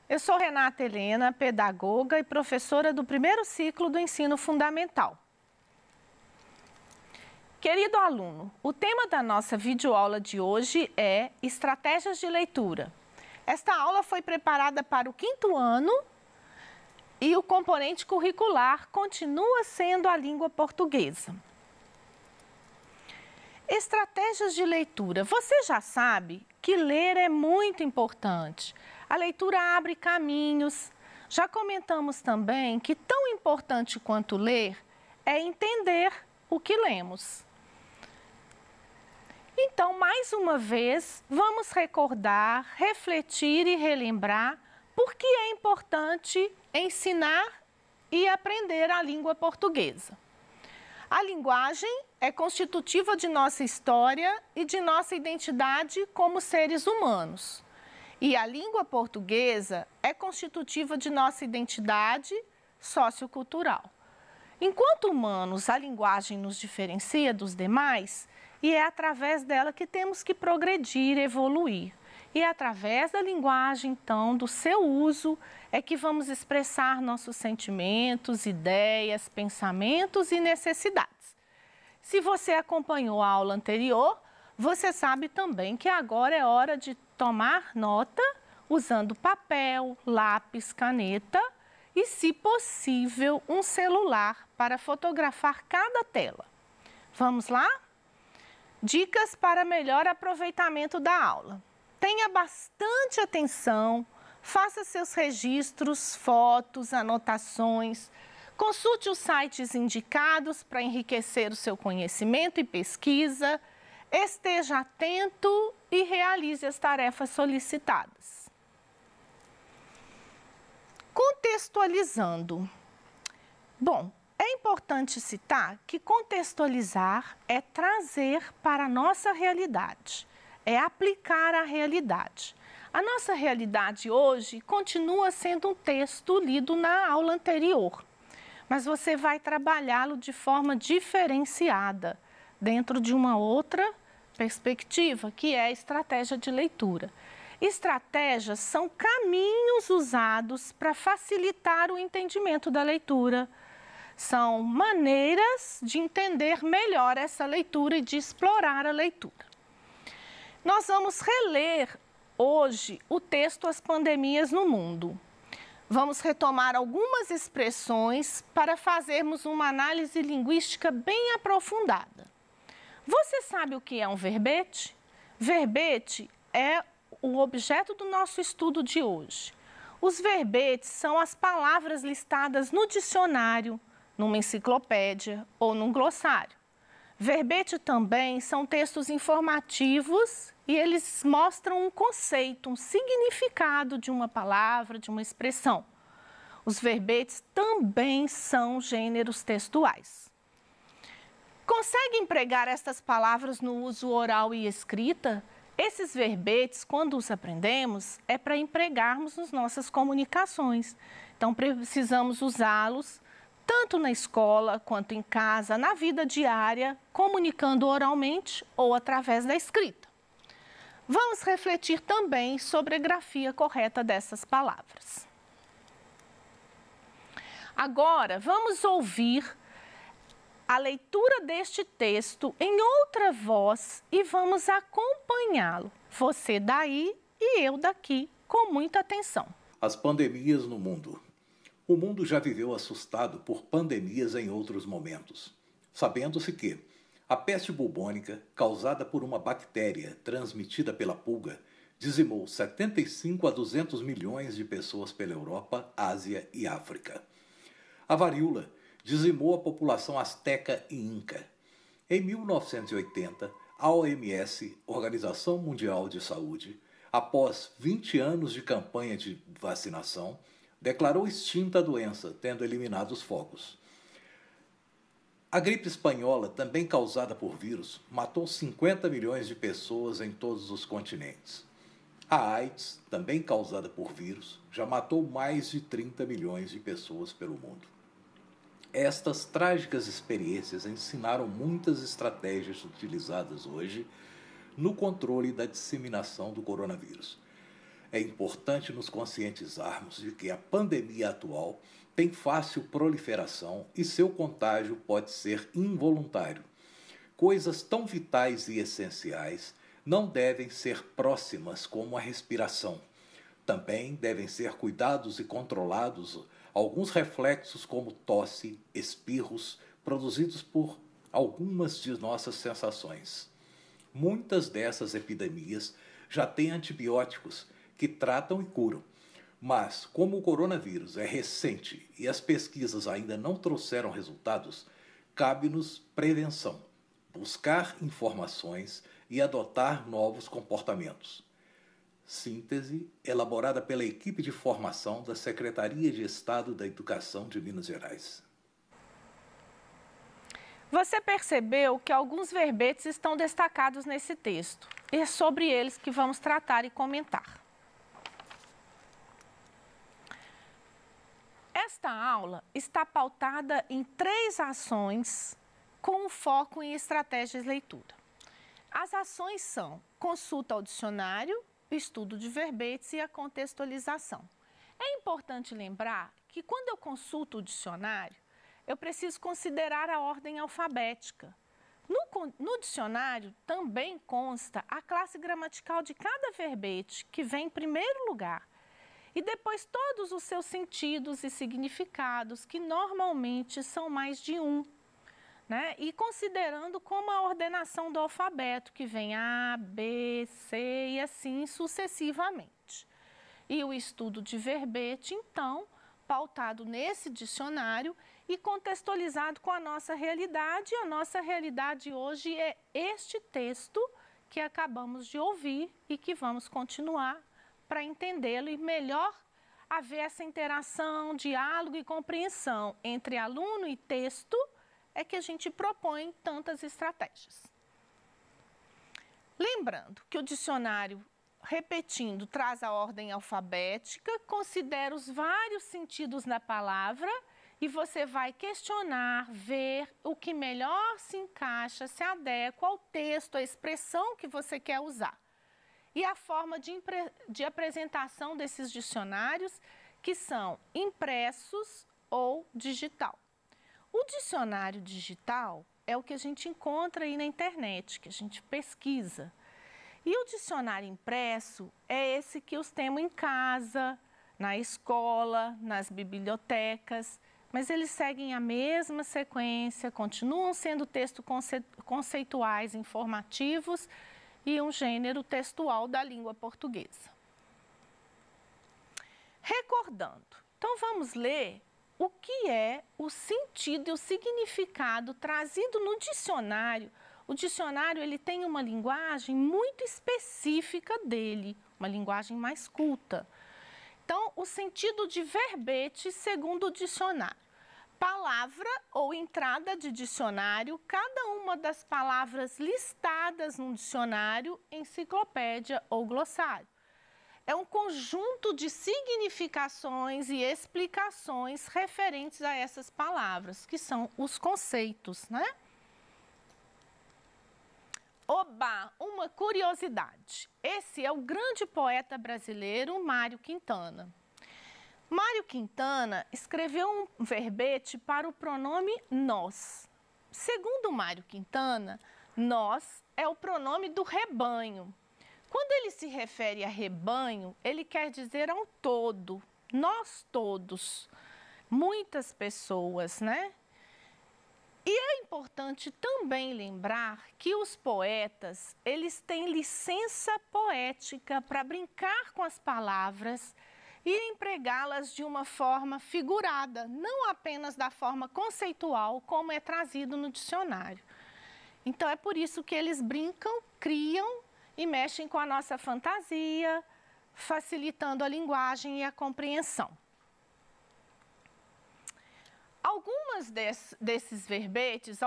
Eu sou Renata Helena, pedagoga e professora do primeiro ciclo do ensino fundamental. Querido aluno, o tema da nossa videoaula de hoje é Estratégias de Leitura. Esta aula foi preparada para o 5º ano e o componente curricular continua sendo a língua portuguesa. Estratégias de leitura. Você já sabe que ler é muito importante. A leitura abre caminhos. Já comentamos também que tão importante quanto ler é entender o que lemos. Então, mais uma vez, vamos recordar, refletir e relembrar por que é importante ensinar e aprender a língua portuguesa. A linguagem é constitutiva de nossa história e de nossa identidade como seres humanos. E a língua portuguesa é constitutiva de nossa identidade sociocultural. Enquanto humanos, a linguagem nos diferencia dos demais e é através dela que temos que progredir, evoluir. E é através da linguagem, então, do seu uso, é que vamos expressar nossos sentimentos, ideias, pensamentos e necessidades. Se você acompanhou a aula anterior, você sabe também que agora é hora de tomar nota usando papel, lápis, caneta e, se possível, um celular para fotografar cada tela. Vamos lá? Dicas para melhor aproveitamento da aula. Tenha bastante atenção, faça seus registros, fotos, anotações, consulte os sites indicados para enriquecer o seu conhecimento e pesquisa, esteja atento e realize as tarefas solicitadas. Contextualizando. Bom, é importante citar que contextualizar é trazer para a nossa realidade, é aplicar a realidade. A nossa realidade hoje continua sendo um texto lido na aula anterior, mas você vai trabalhá-lo de forma diferenciada, dentro de uma outra perspectiva, que é a estratégia de leitura. Estratégias são caminhos usados para facilitar o entendimento da leitura. São maneiras de entender melhor essa leitura e de explorar a leitura. Nós vamos reler hoje o texto As Pandemias no Mundo. Vamos retomar algumas expressões para fazermos uma análise linguística bem aprofundada. Você sabe o que é um verbete? Verbete é o objeto do nosso estudo de hoje. Os verbetes são as palavras listadas no dicionário, numa enciclopédia ou num glossário. Verbete também são textos informativos e eles mostram um conceito, um significado de uma palavra, de uma expressão. Os verbetes também são gêneros textuais. Consegue empregar estas palavras no uso oral e escrita? Esses verbetes, quando os aprendemos, é para empregarmos nas nossas comunicações. Então, precisamos usá-los tanto na escola quanto em casa, na vida diária, comunicando oralmente ou através da escrita. Vamos refletir também sobre a grafia correta dessas palavras. Agora, vamos ouvir a leitura deste texto em outra voz e vamos acompanhá-lo. Você daí e eu daqui, com muita atenção. As pandemias no mundo. O mundo já viveu assustado por pandemias em outros momentos. Sabendo-se que a peste bubônica, causada por uma bactéria transmitida pela pulga, dizimou 75 a 200 milhões de pessoas pela Europa, Ásia e África. A varíola dizimou a população asteca e inca. Em 1980, a OMS, Organização Mundial de Saúde, após 20 anos de campanha de vacinação, declarou extinta a doença, tendo eliminado os focos. A gripe espanhola, também causada por vírus, matou 50 milhões de pessoas em todos os continentes. A AIDS, também causada por vírus, já matou mais de 30 milhões de pessoas pelo mundo. Estas trágicas experiências ensinaram muitas estratégias utilizadas hoje no controle da disseminação do coronavírus. É importante nos conscientizarmos de que a pandemia atual tem fácil proliferação e seu contágio pode ser involuntário. Coisas tão vitais e essenciais não devem ser próximas como a respiração. Também devem ser cuidados e controlados alguns reflexos como tosse, espirros, produzidos por algumas de nossas sensações. Muitas dessas epidemias já têm antibióticos que tratam e curam. Mas, como o coronavírus é recente e as pesquisas ainda não trouxeram resultados, cabe-nos prevenção, buscar informações e adotar novos comportamentos. Síntese elaborada pela equipe de formação da Secretaria de Estado da Educação de Minas Gerais. Você percebeu que alguns verbetes estão destacados nesse texto, e é sobre eles que vamos tratar e comentar. Esta aula está pautada em 3 ações com foco em estratégias de leitura. As ações são consulta ao dicionário, estudo de verbetes e a contextualização. É importante lembrar que quando eu consulto o dicionário, eu preciso considerar a ordem alfabética. No dicionário também consta a classe gramatical de cada verbete, que vem em primeiro lugar, e depois todos os seus sentidos e significados, que normalmente são mais de um, né? E considerando como a ordenação do alfabeto, que vem A, B, C e assim sucessivamente. E o estudo de verbete, então, pautado nesse dicionário e contextualizado com a nossa realidade. E a nossa realidade hoje é este texto que acabamos de ouvir e que vamos continuar para entendê-lo e melhor haver essa interação, diálogo e compreensão entre aluno e texto, é que a gente propõe tantas estratégias. Lembrando que o dicionário, repetindo, traz a ordem alfabética, considera os vários sentidos da palavra e você vai questionar, ver o que melhor se encaixa, se adequa ao texto, à expressão que você quer usar. E a forma de apresentação desses dicionários, que são impressos ou digital. O dicionário digital é o que a gente encontra aí na internet, que a gente pesquisa. E o dicionário impresso é esse que os temos em casa, na escola, nas bibliotecas, mas eles seguem a mesma sequência, continuam sendo textos conceituais, informativos e um gênero textual da língua portuguesa. Recordando, então vamos ler o que é o sentido e o significado trazido no dicionário. O dicionário ele tem uma linguagem muito específica dele, uma linguagem mais culta. Então, o sentido de verbete segundo o dicionário. Palavra ou entrada de dicionário, cada uma das palavras listadas no dicionário, enciclopédia ou glossário. É um conjunto de significações e explicações referentes a essas palavras, que são os conceitos, né? Oba, uma curiosidade. Esse é o grande poeta brasileiro Mário Quintana. Mário Quintana escreveu um verbete para o pronome nós. Segundo Mário Quintana, nós é o pronome do rebanho. Quando ele se refere a rebanho, ele quer dizer ao todo, nós todos, muitas pessoas, né? E é importante também lembrar que os poetas, eles têm licença poética para brincar com as palavras e empregá-las de uma forma figurada, não apenas da forma conceitual, como é trazido no dicionário. Então, é por isso que eles brincam, criam e mexem com a nossa fantasia, facilitando a linguagem e a compreensão. Alguns desses verbetes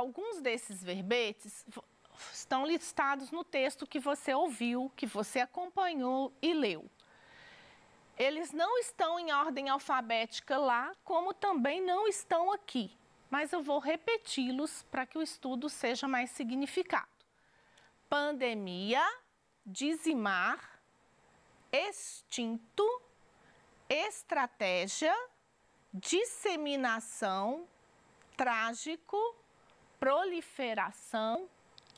estão listados no texto que você ouviu, que você acompanhou e leu. Eles não estão em ordem alfabética lá, como também não estão aqui, mas eu vou repeti-los para que o estudo seja mais significado. Pandemia, dizimar, extinto, estratégia, disseminação, trágico, proliferação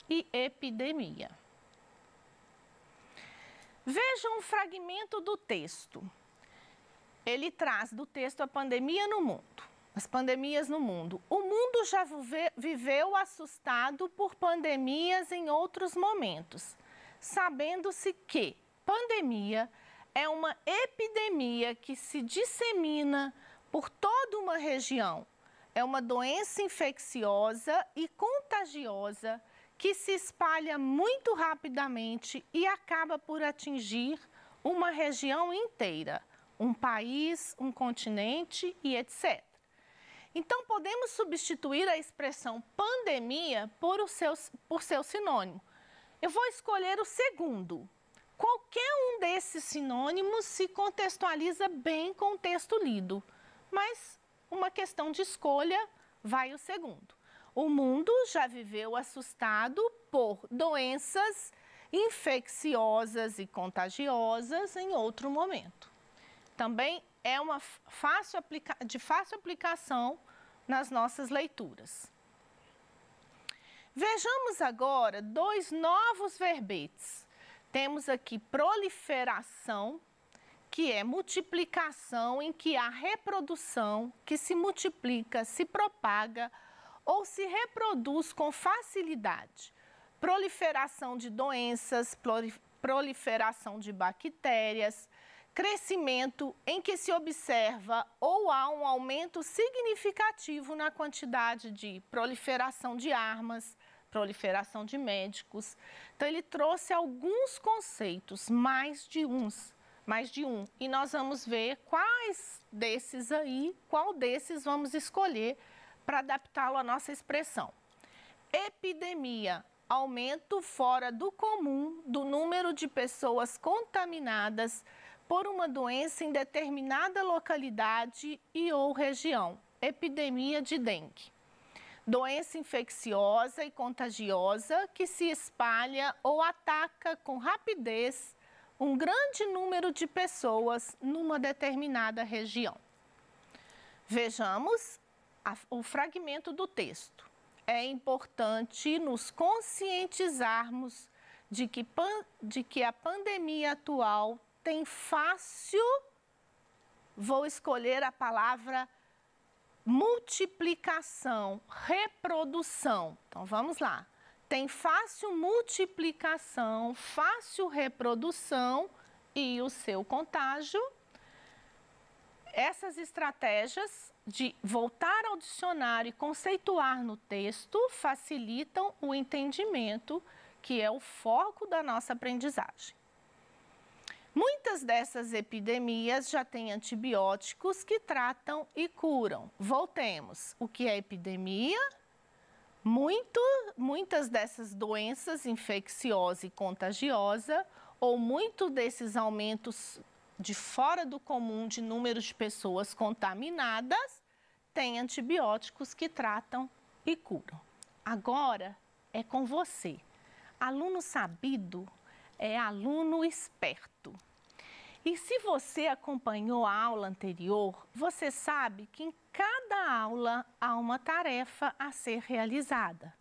e epidemia. Veja um fragmento do texto. Ele traz do texto a pandemia no mundo, as pandemias no mundo. O mundo já viveu assustado por pandemias em outros momentos, sabendo-se que pandemia é uma epidemia que se dissemina por toda uma região. É uma doença infecciosa e contagiosa que se espalha muito rapidamente e acaba por atingir uma região inteira, um país, um continente e etc. Então, podemos substituir a expressão pandemia por seu sinônimo. Eu vou escolher o segundo. Qualquer um desses sinônimos se contextualiza bem com o texto lido, mas uma questão de escolha vai o segundo. O mundo já viveu assustado por doenças infecciosas e contagiosas em outro momento. Também é de fácil aplicação nas nossas leituras. Vejamos agora dois novos verbetes. Temos aqui proliferação, que é multiplicação em que há reprodução, que se multiplica, se propaga ou se reproduz com facilidade. Proliferação de doenças, proliferação de bactérias, crescimento em que se observa ou há um aumento significativo na quantidade de proliferação de armas, proliferação de médicos. Então, ele trouxe alguns conceitos, mais de um, e nós vamos ver qual desses vamos escolher para adaptá-lo à nossa expressão. Epidemia, aumento fora do comum do número de pessoas contaminadas por uma doença em determinada localidade e ou região. Epidemia de dengue. Doença infecciosa e contagiosa que se espalha ou ataca com rapidez um grande número de pessoas numa determinada região. Vejamos o fragmento do texto. É importante nos conscientizarmos de que a pandemia atual tem fácil, vou escolher a palavra multiplicação, reprodução. Então, vamos lá. Tem fácil multiplicação, fácil reprodução e o seu contágio. Essas estratégias de voltar ao dicionário e conceituar no texto facilitam o entendimento, que é o foco da nossa aprendizagem. Muitas dessas epidemias já têm antibióticos que tratam e curam. Voltemos. O que é epidemia? Muitas dessas doenças infecciosa e contagiosa, ou muito desses aumentos de fora do comum de número de pessoas contaminadas, têm antibióticos que tratam e curam. Agora é com você. Aluno sabido é aluno esperto. E se você acompanhou a aula anterior, você sabe que em cada aula há uma tarefa a ser realizada.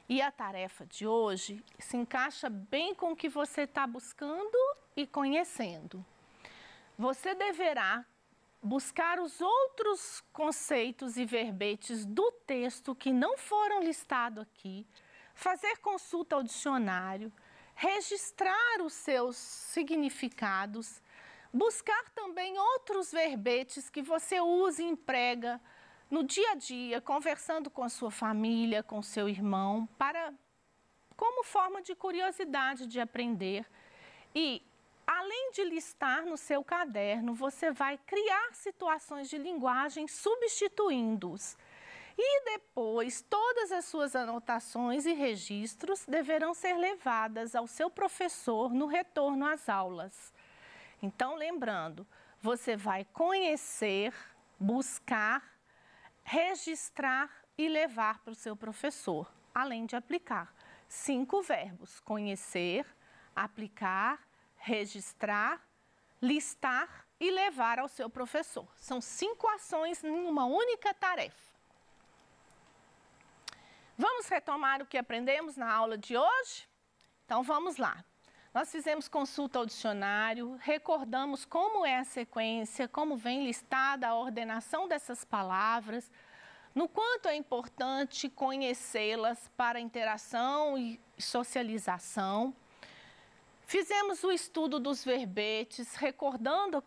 E a tarefa de hoje se encaixa bem com o que você está buscando e conhecendo. Você deverá buscar os outros conceitos e verbetes do texto que não foram listados aqui, fazer consulta ao dicionário, registrar os seus significados, buscar também outros verbetes que você usa e emprega no dia a dia, conversando com a sua família, com seu irmão, como forma de curiosidade de aprender. E, além de listar no seu caderno, você vai criar situações de linguagem substituindo-os. E depois, todas as suas anotações e registros deverão ser levadas ao seu professor no retorno às aulas. Então, lembrando, você vai conhecer, buscar, registrar e levar para o seu professor, além de aplicar 5 verbos: conhecer, aplicar, registrar, listar e levar ao seu professor. São 5 ações em uma única tarefa. Vamos retomar o que aprendemos na aula de hoje? Então vamos lá. Nós fizemos consulta ao dicionário, recordamos como é a sequência, como vem listada a ordenação dessas palavras, no quanto é importante conhecê-las para interação e socialização. Fizemos o estudo dos verbetes, recordando a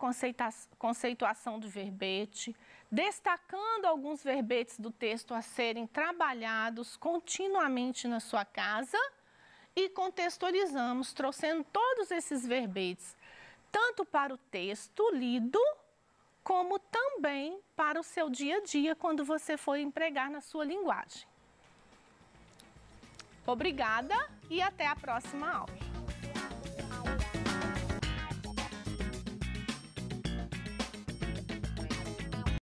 conceituação do verbete, destacando alguns verbetes do texto a serem trabalhados continuamente na sua casa e contextualizamos, trouxendo todos esses verbetes, tanto para o texto lido, como também para o seu dia a dia, quando você for empregar na sua linguagem. Obrigada e até a próxima aula.